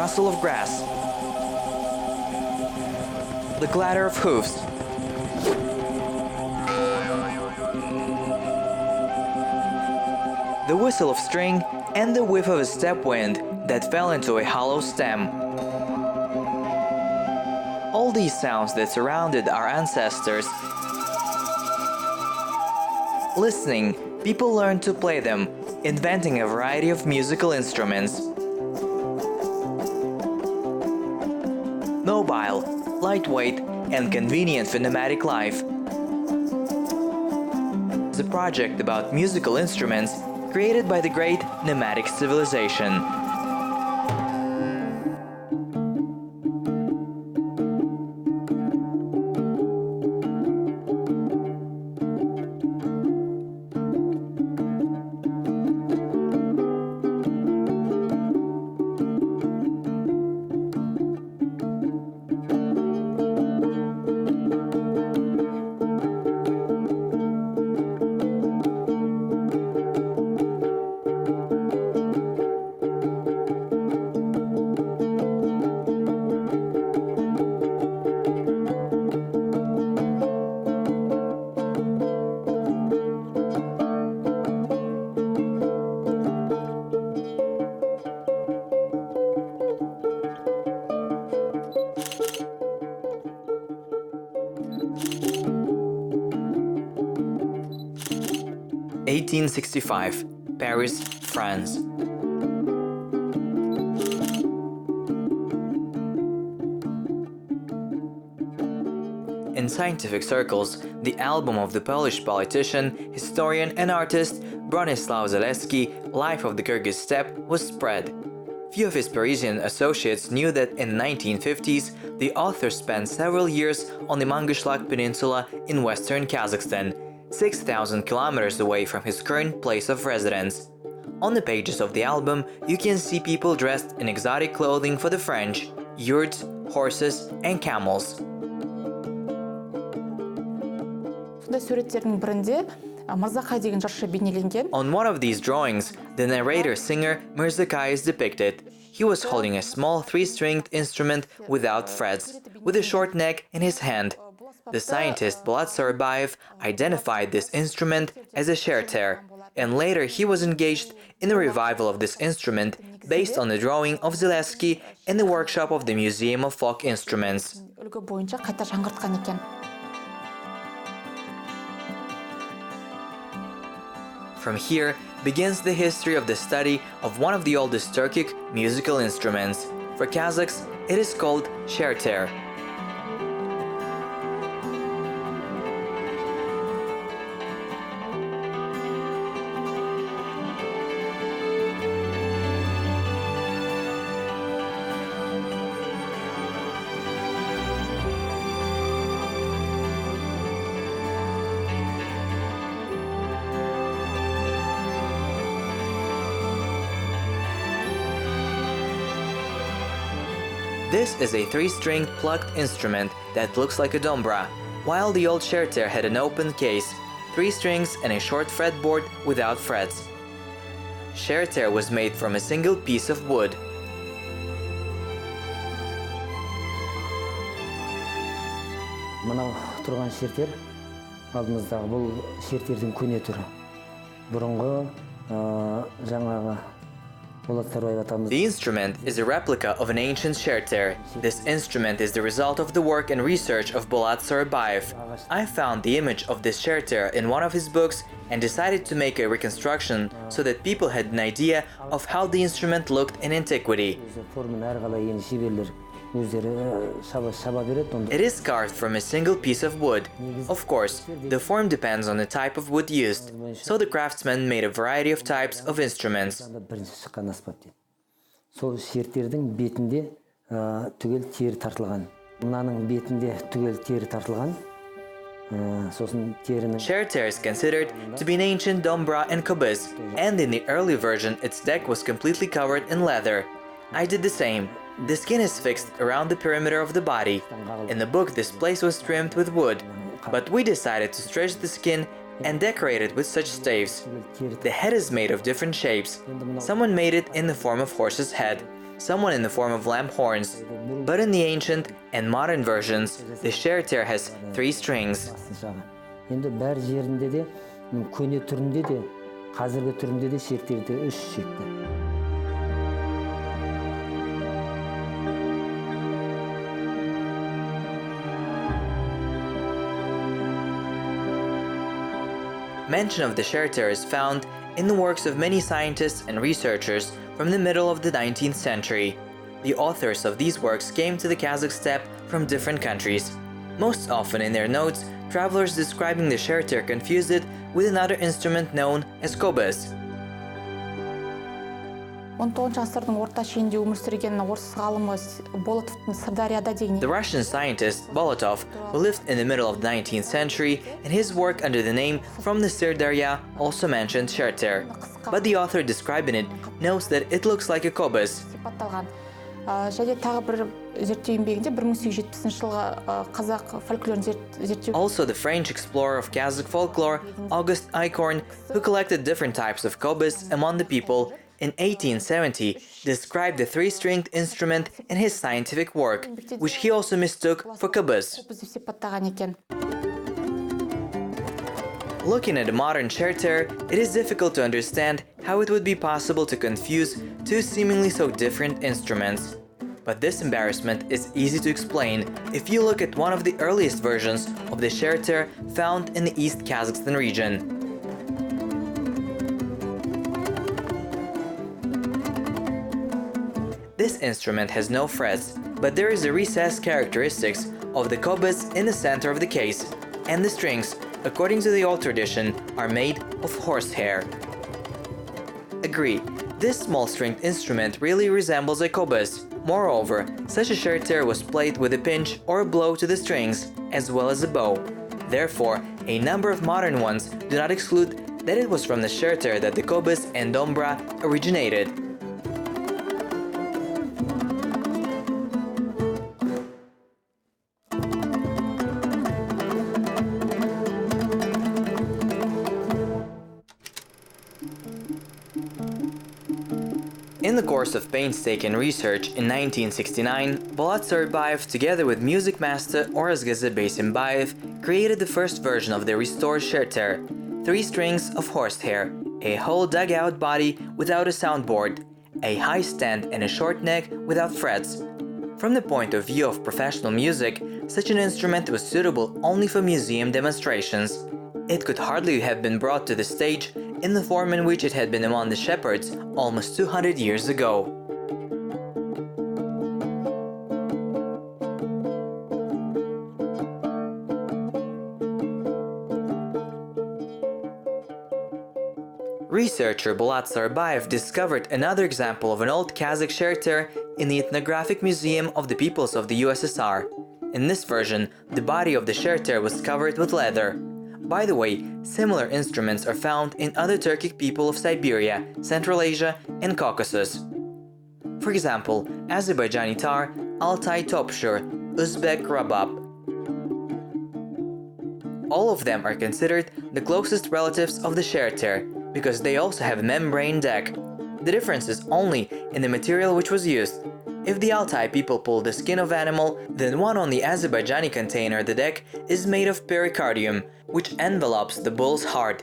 rustle of grass, the clatter of hoofs, the whistle of string, and the whiff of a steppe wind that fell into a hollow stem. All these sounds that surrounded our ancestors. Listening, people learned to play them, inventing a variety of musical instruments. Mobile, lightweight, and convenient for nomadic life. It's a project about musical instruments created by the great nomadic civilization. (1865), Paris, France. In scientific circles, the album of the Polish politician, historian and artist Bronislaw Zalesski, Life of the Kyrgyz Steppe, was spread. Few of his Parisian associates knew that in the 1950s, the author spent several years on the Mangyshlak peninsula in Western Kazakhstan, 6,000 kilometers away from his current place of residence. On the pages of the album, you can see people dressed in exotic clothing for the French, yurts, horses, and camels. On one of these drawings, the narrator-singer Myrzakai is depicted. He was holding a small three-stringed instrument without frets, with a short neck in his hand. The scientist Bolat Sarybaev identified this instrument as a Sherter, and later he was engaged in the revival of this instrument based on the drawing of Zalessky in the workshop of the Museum of Folk Instruments. From here begins the history of the study of one of the oldest Turkic musical instruments. For Kazakhs, it is called Sherter. This is a three-stringed plucked instrument that looks like a dombra, while the old Sherter had an open case, 3 strings and a short fretboard without frets. Sherter was made from a single piece of wood. Мынау тұрған шертер, алдымыздағы бұл шертердің көне түрі. Бұрынғы жаңағы The instrument is a replica of an ancient Sherter. This instrument is the result of the work and research of Bolat Sarybaev. I found the image of this Sherter in one of his books and decided to make a reconstruction so that people had an idea of how the instrument looked in antiquity. It is carved from a single piece of wood. Of course, the form depends on the type of wood used, so the craftsman made a variety of types of instruments. Sherter is considered to be an ancient dombra and kobuz, and in the early version its deck was completely covered in leather. I did the same. The skin is fixed around the perimeter of the body. In the book this place was trimmed with wood, but we decided to stretch the skin and decorate it with such staves. The head is made of different shapes. Someone made it in the form of horse's head, someone in the form of lamp horns. But in the ancient and modern versions, the Sherter has 3 strings. Енді бәр жерінде де, көне түрінде де, қазіргі түрінде де шертерде 3 шекті. Mention of the Sherter is found in the works of many scientists and researchers from the middle of the 19th century. The authors of these works came to the Kazakh steppe from different countries. Most often in their notes, travelers describing the Sherter confuse it with another instrument known as kobus. 19 ғасырдың орта шенінде өмір сүрген орыс ғалымы Болатовтың Сырдарияда деген. The Russian scientist Bolatov, who lived in the middle of the 19th century, in his work under the name From the Sirdarya also mentioned Sherter. But the author describing it notes that it looks like a kobus. Сипатталған. Және тағы бір зерттеу еңбегінде 1870 жылғы қазақ фольклорын зерттеу. Also the French explorer of Kazakh folklore, Auguste Eichhorn, who collected different types of kobus among the people, in 1870 described the 3-stringed instrument in his scientific work, which he also mistook for kobus. Looking at a modern Sherter, it is difficult to understand how it would be possible to confuse 2 seemingly so different instruments. But this embarrassment is easy to explain if you look at one of the earliest versions of the Sherter found in the East Kazakhstan region. This instrument has no frets, but there is a recessed characteristics of the kobus in the center of the case, and the strings, according to the old tradition, are made of horsehair. Agree, this small-stringed instrument really resembles a kobus. Moreover, such a Sherter was played with a pinch or a blow to the strings, as well as a bow. Therefore, a number of modern ones do not exclude that it was from the Sherter that the kobus and dombra originated. In the course of painstaking research in 1969, Bolat Sarybaev, together with music master Orazgaze Beysimbayev, created the first version of the restored Sherter: 3 strings of horsehair, a whole dug-out body without a soundboard, a high stand and a short neck without frets. From the point of view of professional music, such an instrument was suitable only for museum demonstrations. It could hardly have been brought to the stage in the form in which it had been among the shepherds almost 200 years ago. Researcher Bolat Sarybaev discovered another example of an old Kazakh Sherter in the Ethnographic Museum of the Peoples of the USSR. In this version, the body of the Sherter was covered with leather. By the way, similar instruments are found in other Turkic people of Siberia, Central Asia, and Caucasus. For example, Azerbaijani tar, Altai topshur, Uzbek rabab. All of them are considered the closest relatives of the Sherter, because they also have a membrane deck. The difference is only in the material which was used. If the Altai people pull the skin of animal, then one on the Azerbaijani container, the deck, is made of pericardium, which envelopes the bull's heart.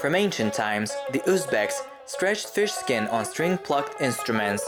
From ancient times, the Uzbeks stretched fish skin on string-plucked instruments.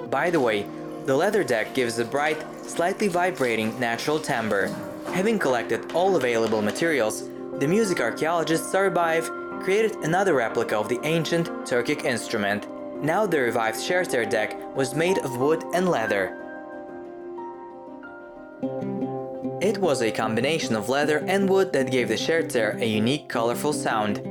By the way, the leather deck gives a bright, slightly vibrating natural timbre. Having collected all available materials, the music archaeologist Sarybaev created another replica of the ancient Turkic instrument. Now the revived Sherter deck was made of wood and leather. It was a combination of leather and wood that gave the Sherter a unique, colorful sound.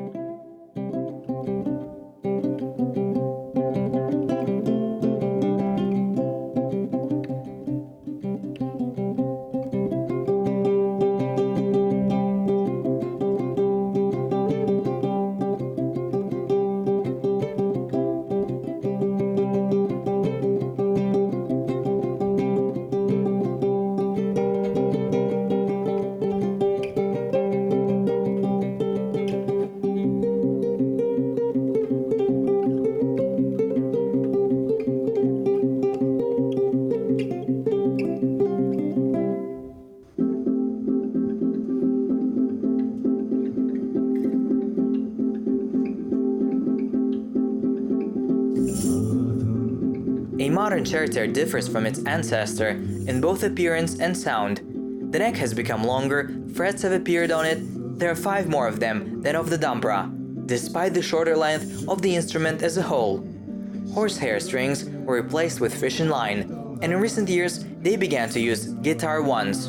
modern Sherter differs from its ancestor in both appearance and sound. The neck has become longer, frets have appeared on it, there are 5 more of them than of the Dombra, despite the shorter length of the instrument as a whole. Horsehair strings were replaced with fishing line, and in recent years they began to use guitar ones.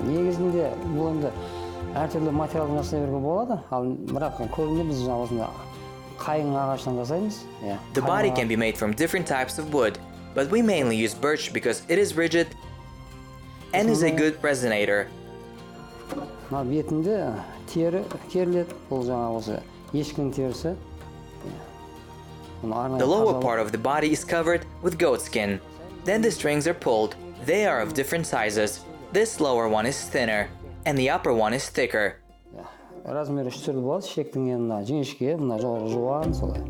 Негізінде бұл енді әртүрлі материалдан жасай беруге болады, ал бірақ көбінде біз жаңа осында қайың ағашынан жасаймыз. The body can be made from different types of wood, but we mainly use birch because it is rigid and is a good resonator. Мына бетінде тері керіледі, бұл жаңа осы ешкінің терісі. The lower part of the body is covered with goat skin. Then the strings are pulled. They are of different sizes. This lower one is thinner, and the upper one is thicker. Размері 3 түрлі болады. Шектің мына жіңішке, мына жоғары жуан, солай.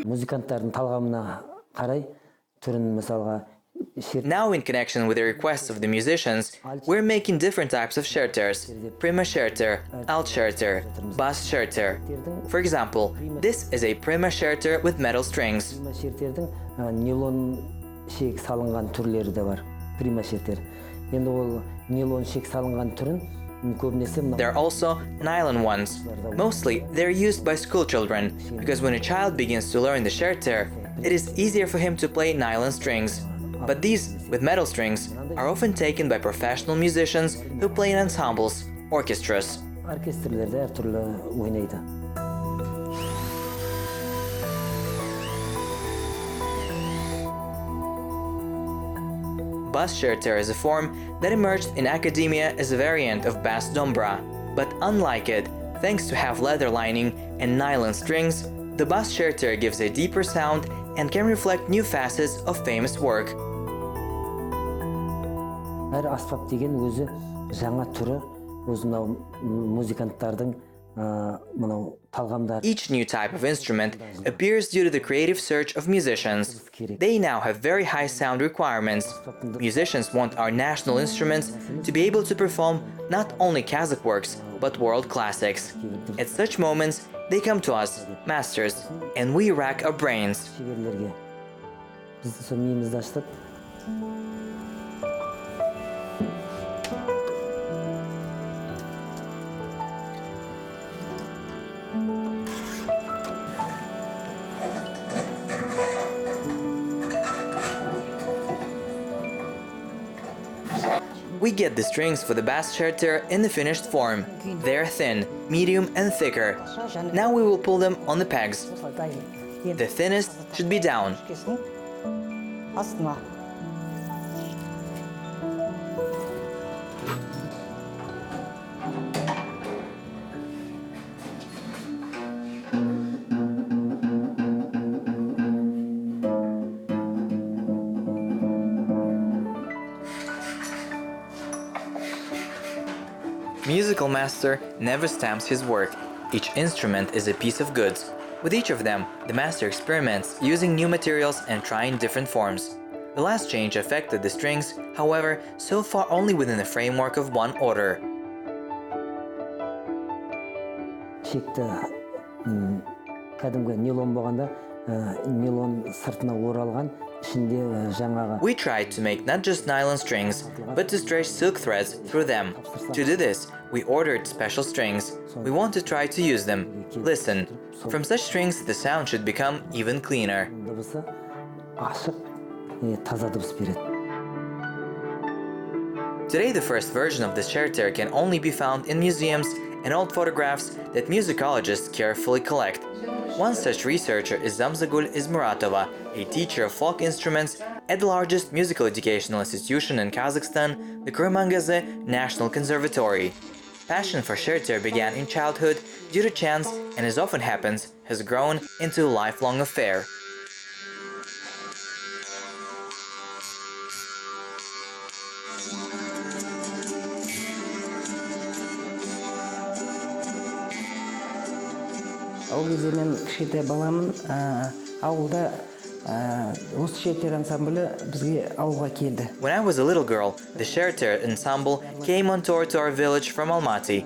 Музыканттардың талғамына қарай түрін мысалға Now, in connection with the requests of the musicians, we're making different types of Sherters: prima Sherter, alt Sherter, bass Sherter. For example, this is a prima Sherter with metal strings. Prima Sherterдің нилон шек салынған түрлері де бар. Prima Sherter. Енді ол нилон шек салынған түрін There are also nylon ones. Mostly, they're used by school children, because when a child begins to learn the Sherter, it is easier for him to play nylon strings. But these, with metal strings, are often taken by professional musicians who play in ensembles, orchestras. Оркестрлерде әртүрлі ойнайды. Bass Sherter is a form that emerged in academia as a variant of bass dombra. But unlike it, thanks to half leather lining and nylon strings, the bass Sherter gives a deeper sound and can reflect new facets of famous work. Әр аспап деген өзі жаңа түрі, өз мынау музыканттардың мынау талғамдар. Each new type of instrument appears due to the creative search of musicians. They now have very high sound requirements. Musicians want our national instruments to be able to perform not only Kazakh works, but world classics. At such moments, they come to us, masters, and we rack our brains. Шеберлерге біз сол миымызды аштық. We get the strings for the bass Sherter in the finished form. They are thin, medium and thicker. Now we will pull them on the pegs. The thinnest should be down. Musical master never stamps his work. Each instrument is a piece of goods. With each of them, the master experiments using new materials and trying different forms. The last change affected the strings, however, so far only within the framework of one order. Шекті кәдімгі нилон болғанда, нилон сыртына оралған, ішінде жаңағы. We tried to make not just nylon strings, but to stretch silk threads through them. To do this, we ordered special strings. We want to try to use them. Listen, from such strings the sound should become even cleaner. Дыбысы ашық, таза дыбыс береді. Today the first version of the Sherter can only be found in museums and old photographs that musicologists carefully collect. One such researcher is Zamzagul Izmuratova, a teacher of folk instruments at the largest musical educational institution in Kazakhstan, the Kyrgyz National Conservatory. Passion for Sherter began in childhood due to chance and, as often happens, has grown into a lifelong affair. Ол кезде мен кішкентай баламын, ауылда осы Sherter ансамблі бізге ауылға келді. When I was a little girl, the Sherter ensemble came on tour to our village from Almaty.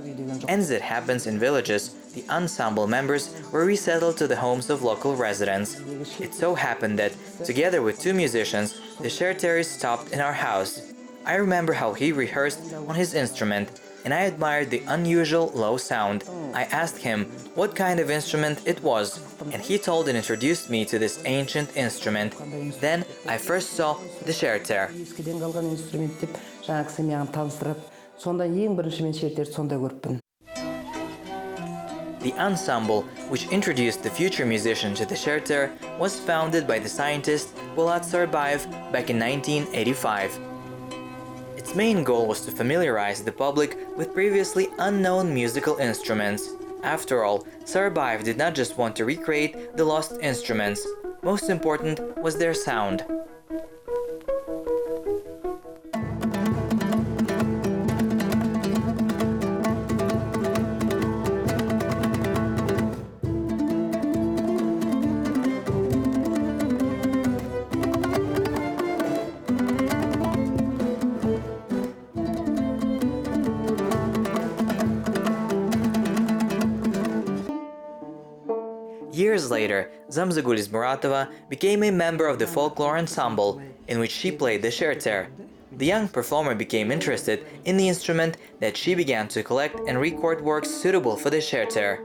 And as it happens in villages, the ensemble members were resettled to the homes of local residents. It so happened that, together with two musicians, the Sherter stopped in our house. I remember how he rehearsed on his instrument, and I admired the unusual low sound. I asked him what kind of instrument it was, and he told and introduced me to this ancient instrument. Then I first saw the Sherter. Ескіден қалған инструмент деп жаңа кісі маған таныстырады. Сонда ең бірінші мен Sherterді сонда көріппін. The ensemble, which introduced the future musician to the Sherter, was founded by the scientist Bolat Sarybaev back in 1985. Its main goal was to familiarize the public with previously unknown musical instruments. After all, Sarybaev did not just want to recreate the lost instruments. Most important was their sound. Years later, Zamzagul Izmuratova became a member of the folklore ensemble, in which she played the Sherter. The young performer became interested in the instrument that she began to collect and record works suitable for the Sherter.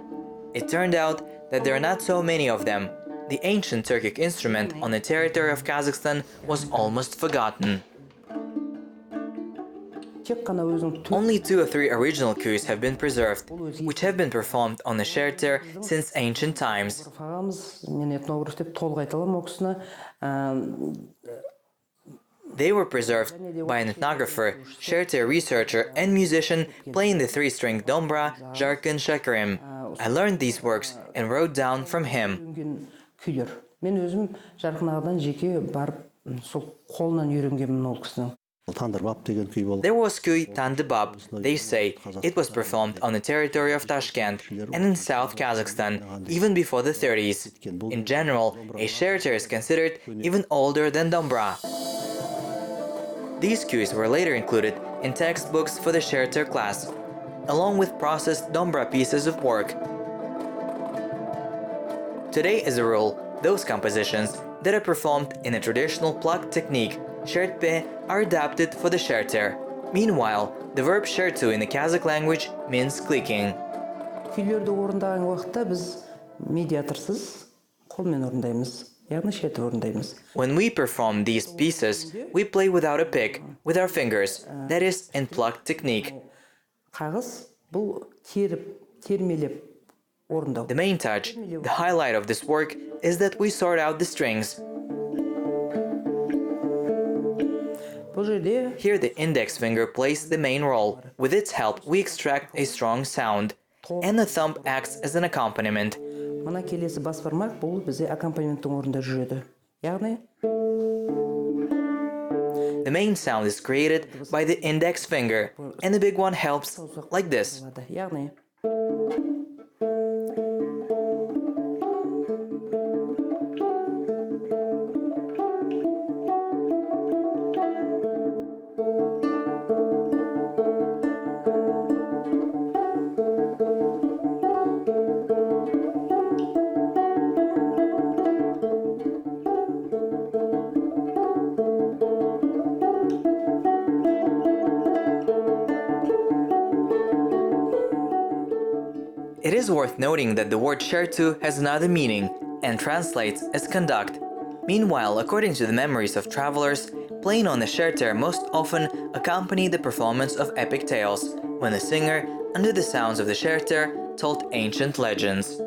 It turned out that there are not so many of them. The ancient Turkic instrument on the territory of Kazakhstan was almost forgotten. Only 2 or 3 original cues have been preserved, which have been performed on the Sherter since ancient times. They were preserved by an ethnographer, Sherter researcher and musician playing the 3-string dombra, Jarkin Shakarim. I learned these works and wrote down from him. There was Kuy Tandibab. They say it was performed on the territory of Tashkent and in South Kazakhstan, even before the 30s. In general, a Sherter is considered even older than Dombra. These cues were later included in textbooks for the Sherter class, along with processed Dombra pieces of work. Today, as a rule, those compositions that are performed in a traditional pluck technique, Shertpe, are adapted for the Sherter. Meanwhile, the verb shertu in the Kazakh language means clicking. Күйлерді орындаған уақытта біз медиаторсыз қолмен орындаймыз, яғни Sherter орындаймыз. When we perform these pieces, we play without a pick, with our fingers, that is, in pluck technique. Қағыз бұл термелеп орындау. The main touch, the highlight of this work, is that we sort out the strings. Here the index finger plays the main role. With its help, we extract a strong sound, and the thumb acts as an accompaniment. Мына келесі бас бармақ бұл бізде аккомпанементтің орнында жүреді. Яғни the main sound is created by the index finger, and the big one helps like this. Яғни It is worth noting that the word shertu has another meaning and translates as conduct. Meanwhile, according to the memories of travelers, playing on the Sherter most often accompanied the performance of epic tales, when the singer under the sounds of the Sherter told ancient legends.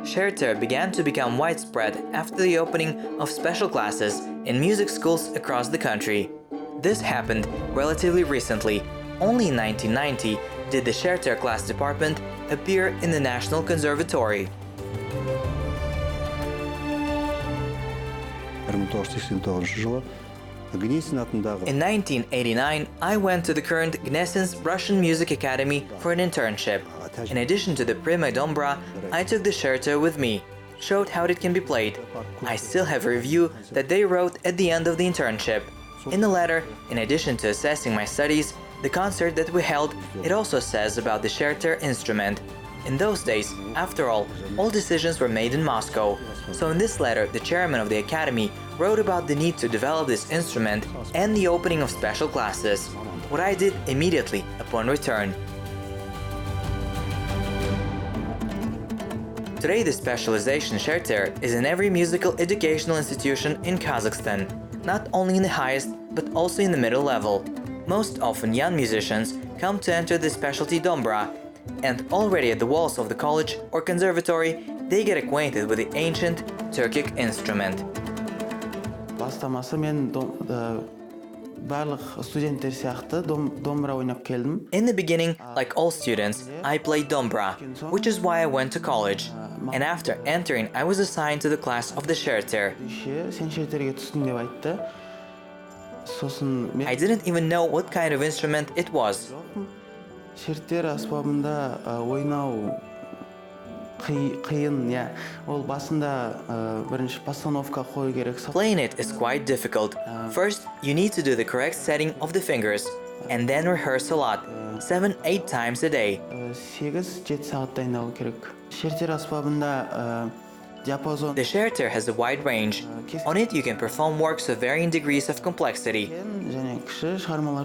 Sherter began to become widespread after the opening of special classes in music schools across the country. This happened relatively recently. Only in 1990 did the Sherter class department appear in the National Conservatory. In 1989, I went to the current Gnesin's Russian Music Academy for an internship. In addition to the prima dombra, I took the Sherter with me, showed how it can be played. I still have a review that they wrote at the end of the internship. In the letter, in addition to assessing my studies, the concert that we held, it also says about the Sherter instrument. In those days, after all decisions were made in Moscow. So in this letter, the chairman of the academy wrote about the need to develop this instrument and the opening of special classes, what I did immediately upon return. Today, the specialization Sherter is in every musical educational institution in Kazakhstan, not only in the highest, but also in the middle level. Most often young musicians come to enter the specialty dombra, and already at the walls of the college or conservatory, they get acquainted with the ancient Turkic instrument. In the beginning, like all students, I played dombra, which is why I went to college. And after entering, I was assigned to the class of the Sherter. I didn't even know what kind of instrument it was. Playing it is quite difficult. First, you need to do the correct setting of the fingers, and then rehearse a lot, 7-8 times a day. The Sherter has a wide range. On it you can perform works of varying degrees of complexity.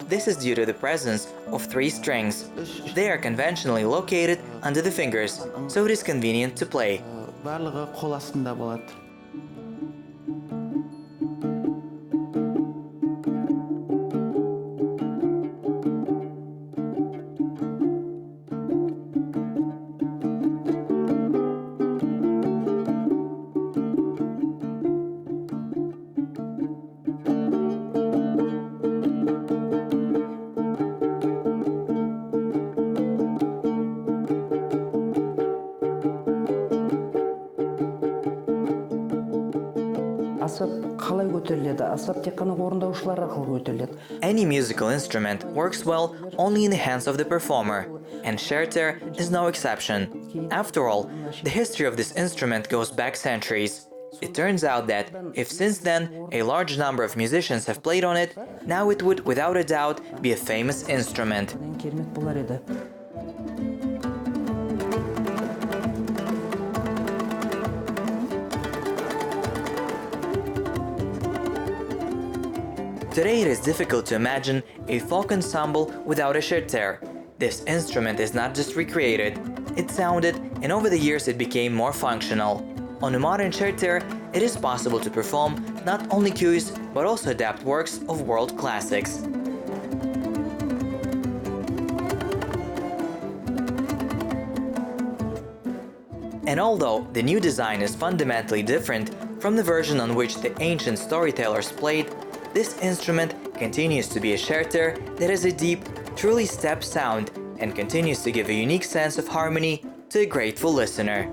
This is due to the presence of 3 strings. They are conventionally located under the fingers, so it is convenient to play. Any musical instrument works well only in the hands of the performer, and Sherter is no exception. After all, the history of this instrument goes back centuries. It turns out that, if since then a large number of musicians have played on it, now it would without a doubt be a famous instrument. Today it is difficult to imagine a folk ensemble without a Sherter. This instrument is not just recreated, it sounded, and over the years it became more functional. On a modern Sherter, it is possible to perform not only cues, but also adapt works of world classics. And although the new design is fundamentally different from the version on which the ancient storytellers played, this instrument continues to be a Sherter that has a deep, truly steppe sound and continues to give a unique sense of harmony to a grateful listener.